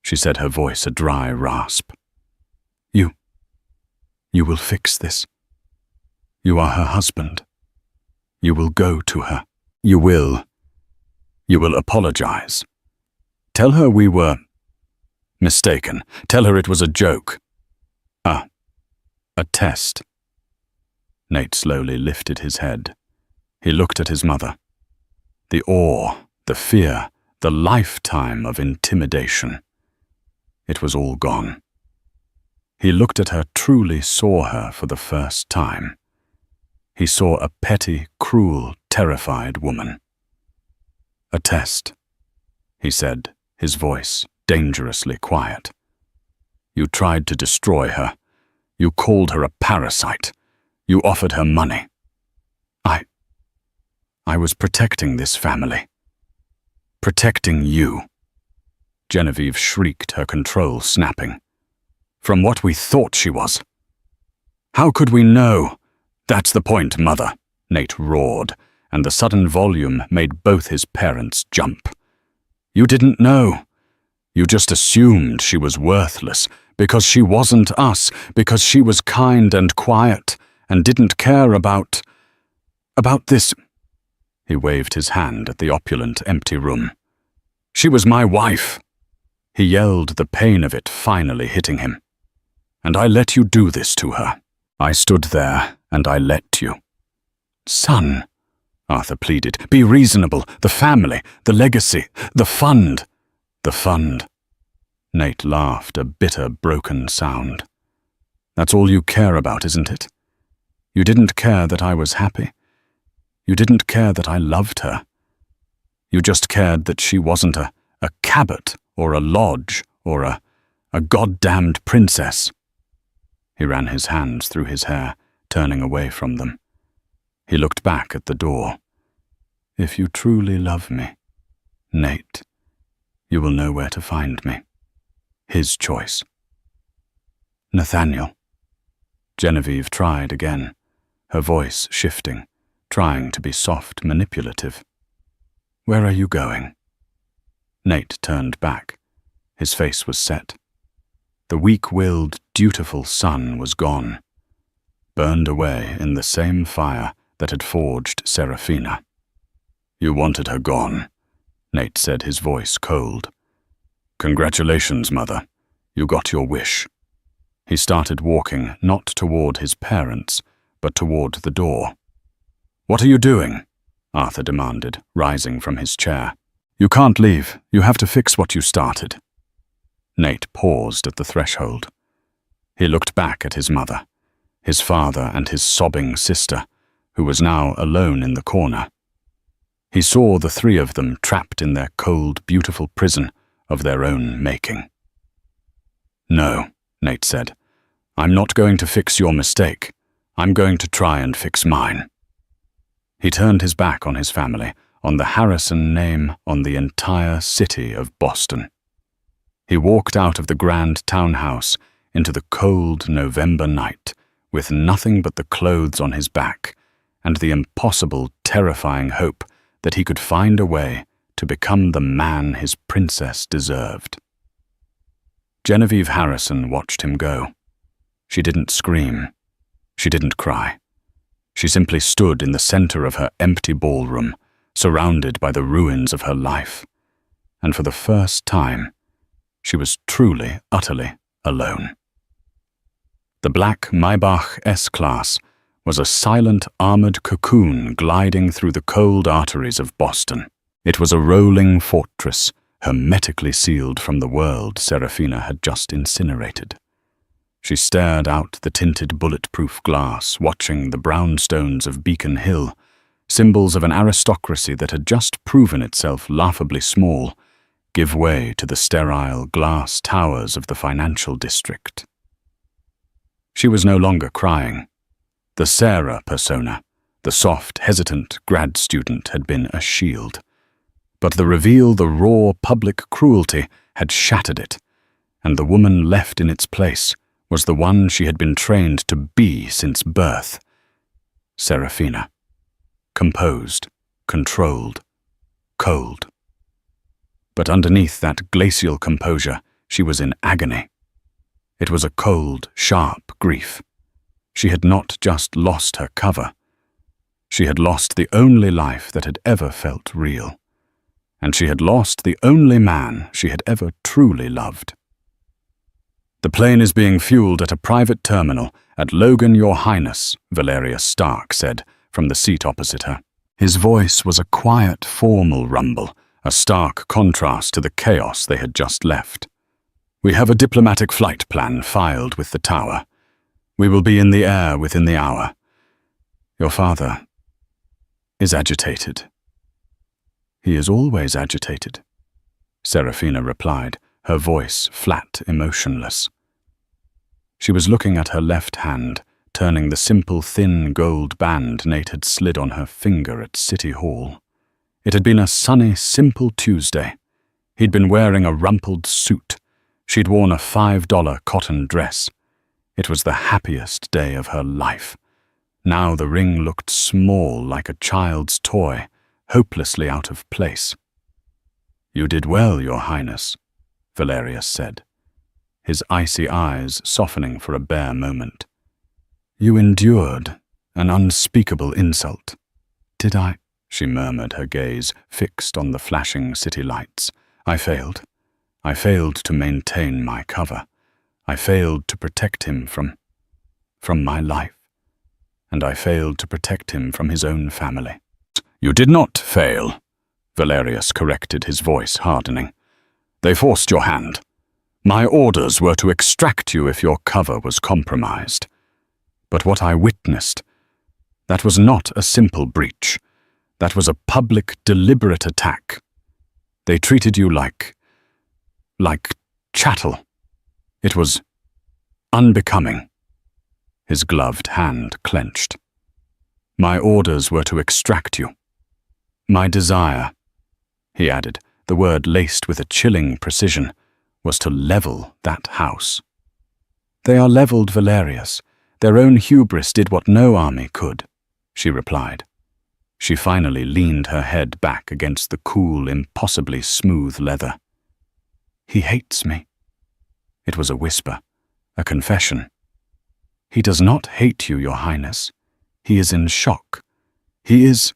she said, her voice a dry rasp. You will fix this. You are her husband. You will go to her. You will apologize. Tell her we were mistaken. Tell her it was a joke. A test." Nate slowly lifted his head. He looked at his mother. The awe, the fear, the lifetime of intimidation. It was all gone. He looked at her, truly saw her for the first time. He saw a petty, cruel, terrified woman. "A test," he said, his voice dangerously quiet. "You tried to destroy her. You called her a parasite. You offered her money. I was protecting this family. Protecting you." Genevieve shrieked, her control snapping. "From what we thought she was. How could we know?" "That's the point, Mother," Nate roared, and the sudden volume made both his parents jump. "You didn't know. You just assumed she was worthless, because she wasn't us, because she was kind and quiet, and didn't care about this." He waved his hand at the opulent, empty room. "She was my wife." He yelled, the pain of it finally hitting him. "And I let you do this to her. I stood there, and I let you." "Son," Arthur pleaded, "be reasonable. The family, the legacy, the fund." "The fund." Nate laughed, a bitter, broken sound. "That's all you care about, isn't it? You didn't care that I was happy. You didn't care that I loved her. You just cared that she wasn't a Cabot or a Lodge or a goddamned princess." He ran his hands through his hair, turning away from them. He looked back at the door. "If you truly love me, Nate, you will know where to find me." His choice. "Nathaniel." Genevieve tried again, her voice shifting, trying to be soft, manipulative. "Where are you going?" Nate turned back. His face was set. The weak-willed, dutiful son was gone, burned away in the same fire that had forged Serafina. "You wanted her gone," Nate said, his voice cold. "Congratulations, Mother. You got your wish." He started walking, not toward his parents, but toward the door. "What are you doing?" Arthur demanded, rising from his chair. "You can't leave. You have to fix what you started." Nate paused at the threshold. He looked back at his mother, his father and his sobbing sister, who was now alone in the corner. He saw the three of them trapped in their cold, beautiful prison of their own making. "No," Nate said. "I'm not going to fix your mistake. I'm going to try and fix mine." He turned his back on his family, on the Harrison name, on the entire city of Boston. He walked out of the grand townhouse into the cold November night, with nothing but the clothes on his back and the impossible, terrifying hope that he could find a way to become the man his princess deserved. Genevieve Harrison watched him go. She didn't scream. She didn't cry. She simply stood in the center of her empty ballroom, surrounded by the ruins of her life. And for the first time, she was truly, utterly alone. The black Maybach S-Class was a silent, armored cocoon gliding through the cold arteries of Boston. It was a rolling fortress, hermetically sealed from the world Serafina had just incinerated. She stared out the tinted bulletproof glass, watching the brownstones of Beacon Hill, symbols of an aristocracy that had just proven itself laughably small, give way to the sterile glass towers of the financial district. She was no longer crying. The Sarah persona, the soft, hesitant grad student, had been a shield. But the raw public cruelty had shattered it, and the woman left in its place was the one she had been trained to be since birth. Serafina. Composed, controlled, cold. But underneath that glacial composure, she was in agony. It was a cold, sharp grief. She had not just lost her cover. She had lost the only life that had ever felt real. And she had lost the only man she had ever truly loved. "The plane is being fueled at a private terminal at Logan, Your Highness," Valerius Stark said from the seat opposite her. His voice was a quiet, formal rumble, a stark contrast to the chaos they had just left. "We have a diplomatic flight plan filed with the tower. We will be in the air within the hour. Your father is agitated." "He is always agitated," Serafina replied, her voice flat, emotionless. She was looking at her left hand, turning the simple, thin gold band Nate had slid on her finger at City Hall. It had been a sunny, simple Tuesday. He'd been wearing a rumpled suit. She'd worn a $5 cotton dress. It was the happiest day of her life. Now the ring looked small, like a child's toy, hopelessly out of place. "You did well, Your Highness," Valerius said, his icy eyes softening for a bare moment. "You endured an unspeakable insult." "Did I?" she murmured, her gaze fixed on the flashing city lights. "I failed. I failed to maintain my cover. I failed to protect him from my life. And I failed to protect him from his own family." "You did not fail," Valerius corrected, his voice hardening. "They forced your hand. My orders were to extract you if your cover was compromised. But what I witnessed, that was not a simple breach. That was a public, deliberate attack. They treated you like chattel. It was unbecoming." His gloved hand clenched. "My orders were to extract you. My desire," he added, the word laced with a chilling precision, "was to level that house." "They are leveled, Valerius. Their own hubris did what no army could," she replied. She finally leaned her head back against the cool, impossibly smooth leather. "He hates me." It was a whisper, a confession. "He does not hate you, Your Highness. He is in shock. He is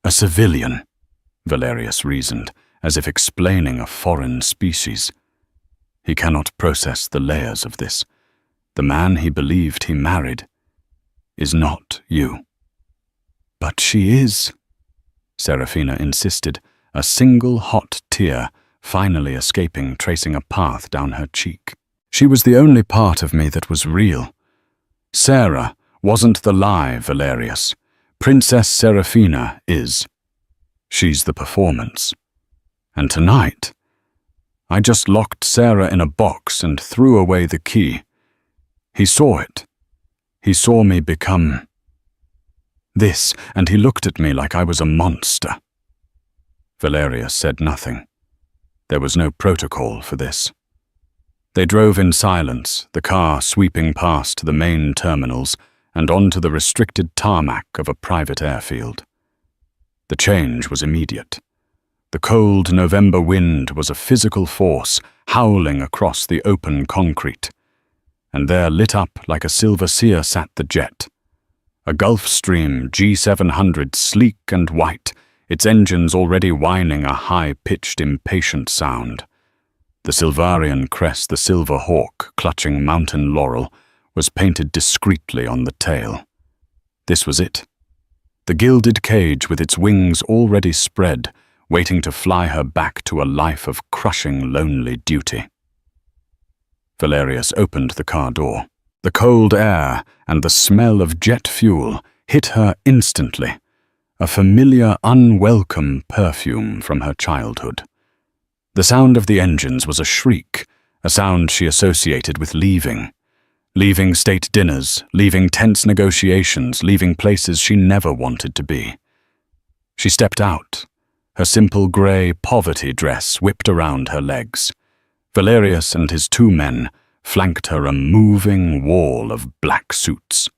a civilian," Valerius reasoned, as if explaining a foreign species. "He cannot process the layers of this. The man he believed he married is not you." "But she is," Serafina insisted, a single hot tear finally escaping, tracing a path down her cheek. "She was the only part of me that was real. Sarah wasn't the lie, Valerius. Princess Serafina is. She's the performance. And tonight, I just locked Sarah in a box and threw away the key. He saw it. He saw me become this, and he looked at me like I was a monster." Valerius said nothing. There was no protocol for this. They drove in silence, the car sweeping past the main terminals and onto the restricted tarmac of a private airfield. The change was immediate. The cold November wind was a physical force howling across the open concrete. And there, lit up like a silver seer, sat the jet. A Gulfstream G700, sleek and white, its engines already whining a high-pitched, impatient sound. The Silvarian crest, the silver hawk clutching mountain laurel, was painted discreetly on the tail. This was it. The gilded cage with its wings already spread, waiting to fly her back to a life of crushing, lonely duty. Valerius opened the car door. The cold air and the smell of jet fuel hit her instantly, a familiar, unwelcome perfume from her childhood. The sound of the engines was a shriek, a sound she associated with leaving. Leaving state dinners, leaving tense negotiations, leaving places she never wanted to be. She stepped out, her simple grey poverty dress whipped around her legs. Valerius and his 2 men flanked her a moving wall of black suits.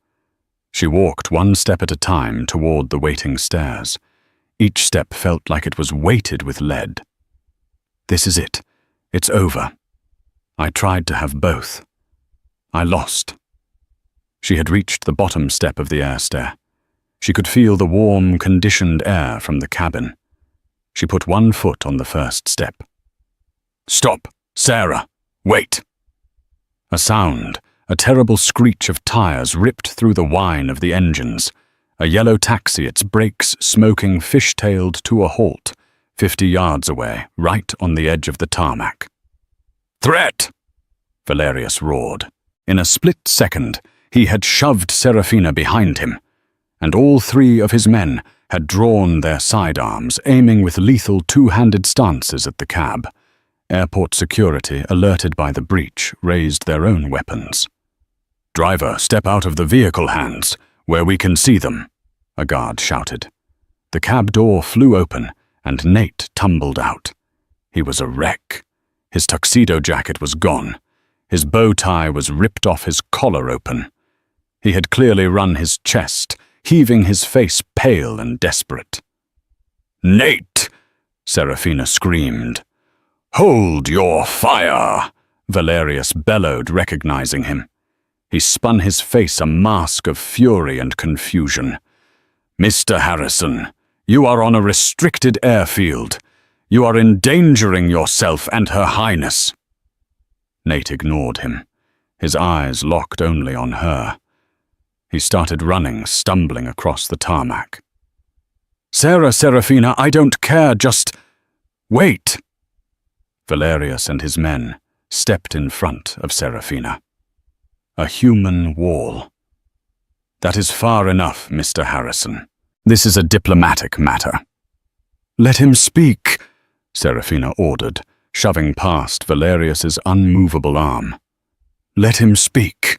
She walked 1 step at a time toward the waiting stairs. Each step felt like it was weighted with lead. This is it. It's over. I tried to have both. I lost. She had reached the bottom step of the air stair. She could feel the warm, conditioned air from the cabin. She put 1 foot on the first step. "Stop, Sarah! Wait!" A sound, a terrible screech of tires ripped through the whine of the engines. A yellow taxi, its brakes smoking fish-tailed to a halt, 50 yards away, right on the edge of the tarmac. "Threat!" Valerius roared. In a split second, he had shoved Serafina behind him, and all 3 of his men had drawn their sidearms, aiming with lethal 2-handed stances at the cab. Airport security, alerted by the breach, raised their own weapons. "Driver, step out of the vehicle, hands, where we can see them," a guard shouted. The cab door flew open, and Nate tumbled out. He was a wreck. His tuxedo jacket was gone. His bow tie was ripped off his collar open. He had clearly run his chest, heaving his face pale and desperate. "Nate!" Serafina screamed. "Hold your fire!" Valerius bellowed, recognizing him. He spun his face a mask of fury and confusion. "Mr. Harrison, you are on a restricted airfield. You are endangering yourself and Her Highness." Nate ignored him, his eyes locked only on her. He started running, stumbling across the tarmac. "Sarah, Serafina, I don't care, just wait." Valerius and his men stepped in front of Serafina. A human wall. "That is far enough, Mr. Harrison. This is a diplomatic matter." "Let him speak," Serafina ordered, shoving past Valerius's unmovable arm. "Let him speak."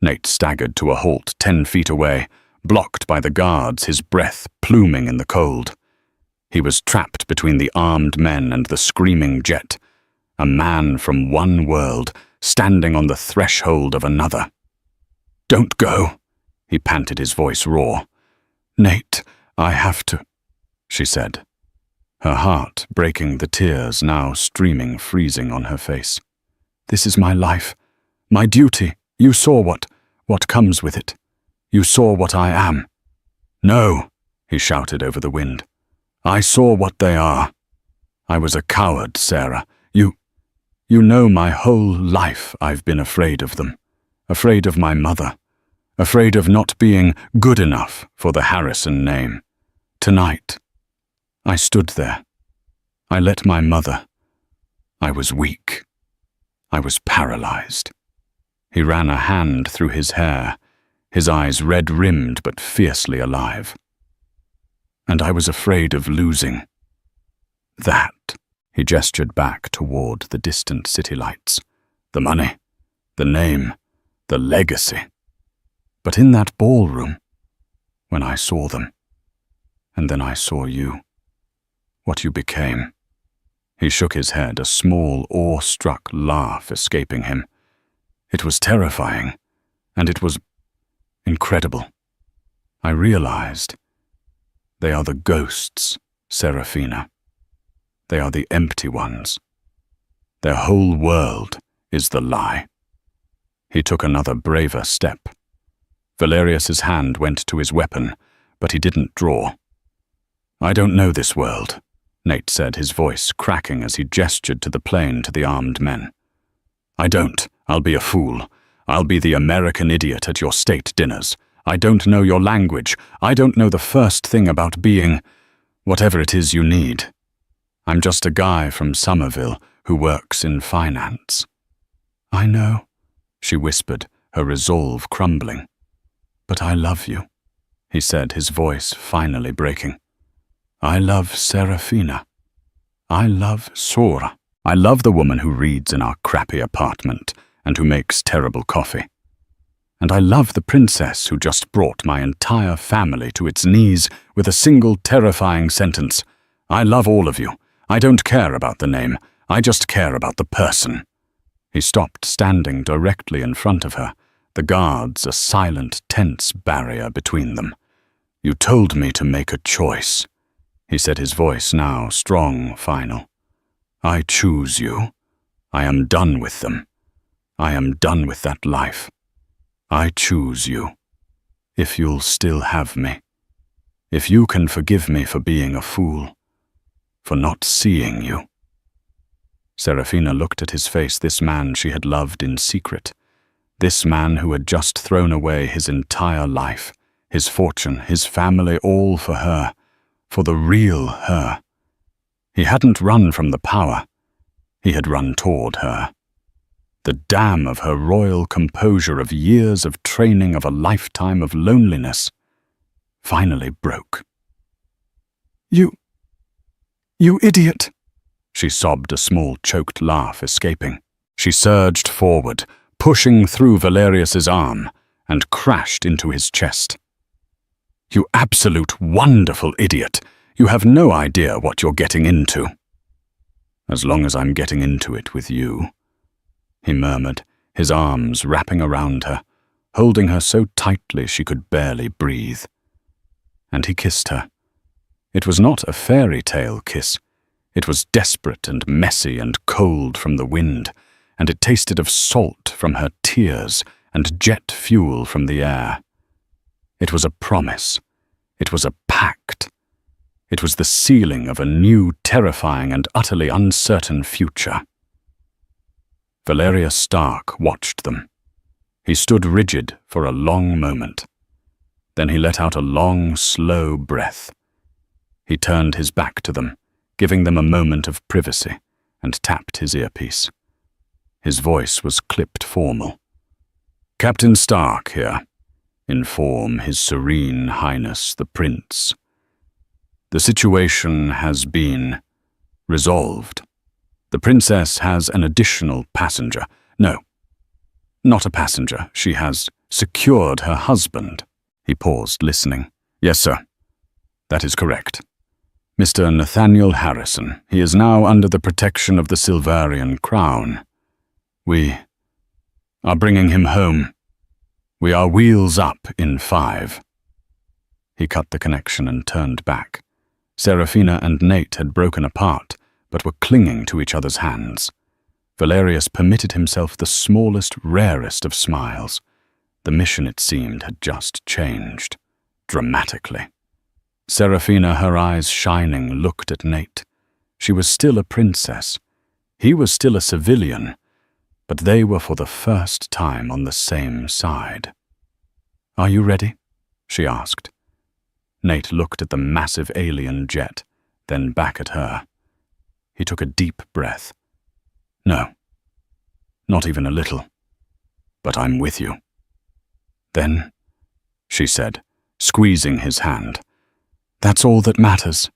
Nate staggered to a halt 10 feet away, blocked by the guards, his breath pluming in the cold. He was trapped between the armed men and the screaming jet, a man from one world, standing on the threshold of another. "Don't go," he panted, his voice raw. "Nate, I have to," she said, her heart breaking, the tears now streaming, freezing on her face. "This is my life, my duty. You saw what comes with it. You saw what I am." "No," he shouted over the wind. "I saw what they are. I was a coward, Sarah. You know my whole life I've been afraid of them. Afraid of my mother. Afraid of not being good enough for the Harrison name. Tonight, I stood there. I let my mother. I was weak. I was paralyzed." He ran a hand through his hair, his eyes red-rimmed but fiercely alive. "And I was afraid of losing. That," he gestured back toward the distant city lights. "The money, the name, the legacy. But in that ballroom, when I saw them, and then I saw you, what you became." He shook his head, a small, awe-struck laugh escaping him. "It was terrifying, and it was incredible. I realized they are the ghosts, Serafina. They are the empty ones. Their whole world is the lie." He took another braver step. Valerius's hand went to his weapon, but he didn't draw. "I don't know this world," Nate said, his voice cracking as he gestured to the plane to the armed men. "I don't. I'll be a fool. I'll be the American idiot at your state dinners. I don't know your language. I don't know the first thing about being whatever it is you need. I'm just a guy from Somerville who works in finance." "I know," she whispered, her resolve crumbling. "But I love you. he said, his voice finally breaking. I love Serafina. I love Sora. I love the woman who reads in our crappy apartment and who makes terrible coffee. And I love the princess who just brought my entire family to its knees with a single terrifying sentence. I love all of you. I don't care about the name. I just care about the person. He stopped, standing directly in front of her, the guards a silent, tense barrier between them. You told me to make a choice, he said, his voice now strong, final. I choose you. I am done with them. I am done with that life. I choose you. If you'll still have me. If you can forgive me for being a fool. For not seeing you. Serafina looked at his face, this man she had loved in secret. This man who had just thrown away his entire life, his fortune, his family, all for her. For the real her. He hadn't run from the power. He had run toward her. The dam of her royal composure, of years of training, of a lifetime of loneliness, finally broke. You idiot, she sobbed, a small choked laugh escaping. She surged forward, pushing through Valerius's arm, and crashed into his chest. You absolute wonderful idiot. You have no idea what you're getting into. As long as I'm getting into it with you, he murmured, his arms wrapping around her, holding her so tightly she could barely breathe. And he kissed her. It was not a fairy tale kiss. It was desperate and messy and cold from the wind, and it tasted of salt from her tears and jet fuel from the air. It was a promise. It was a pact. It was the sealing of a new, terrifying and utterly uncertain future. Valerius Stark watched them. He stood rigid for a long moment. Then he let out a long, slow breath. He turned his back to them, giving them a moment of privacy, and tapped his earpiece. His voice was clipped formal. Captain Stark here. Inform His Serene Highness the Prince. The situation has been resolved. The princess has an additional passenger. No, not a passenger. She has secured her husband. He paused, listening. Yes, sir. That is correct. Mr. Nathaniel Harrison. He is now under the protection of the Silvarian crown. We are bringing him home. We are wheels up in 5. He cut the connection and turned back. Serafina and Nate had broken apart, but were clinging to each other's hands. Valerius permitted himself the smallest, rarest of smiles. The mission, it seemed, had just changed. Dramatically. Serafina, her eyes shining, looked at Nate. She was still a princess. He was still a civilian. But they were for the first time on the same side. Are you ready? She asked. Nate looked at the massive alien jet, then back at her. He took a deep breath. No, not even a little. But I'm with you. Then, she said, squeezing his hand, that's all that matters.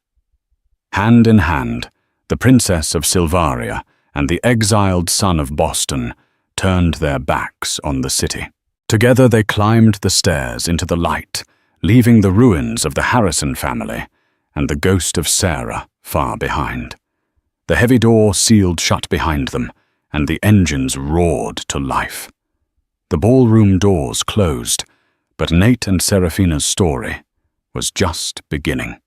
Hand in hand, the Princess of Silvaria and the exiled son of Boston turned their backs on the city. Together they climbed the stairs into the light, leaving the ruins of the Harrison family and the ghost of Sarah far behind. The heavy door sealed shut behind them, and the engines roared to life. The ballroom doors closed, but Nate and Serafina's story was just beginning.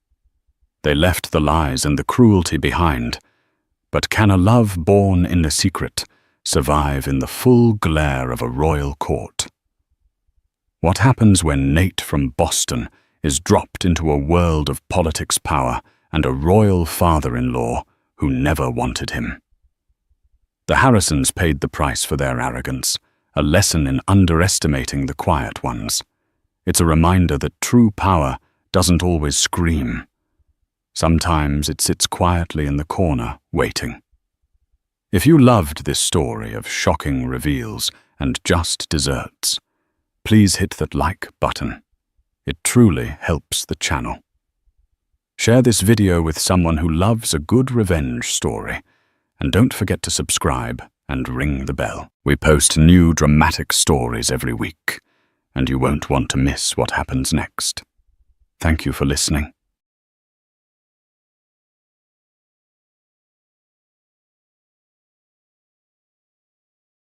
They left the lies and the cruelty behind, but can a love born in the secret survive in the full glare of a royal court? What happens when Nate from Boston is dropped into a world of politics power and a royal father-in-law who never wanted him? The Harrisons paid the price for their arrogance, a lesson in underestimating the quiet ones. It's a reminder that true power doesn't always scream. Sometimes it sits quietly in the corner, waiting. If you loved this story of shocking reveals and just desserts, please hit that like button. It truly helps the channel. Share this video with someone who loves a good revenge story, and don't forget to subscribe and ring the bell. We post new dramatic stories every week, and you won't want to miss what happens next. Thank you for listening.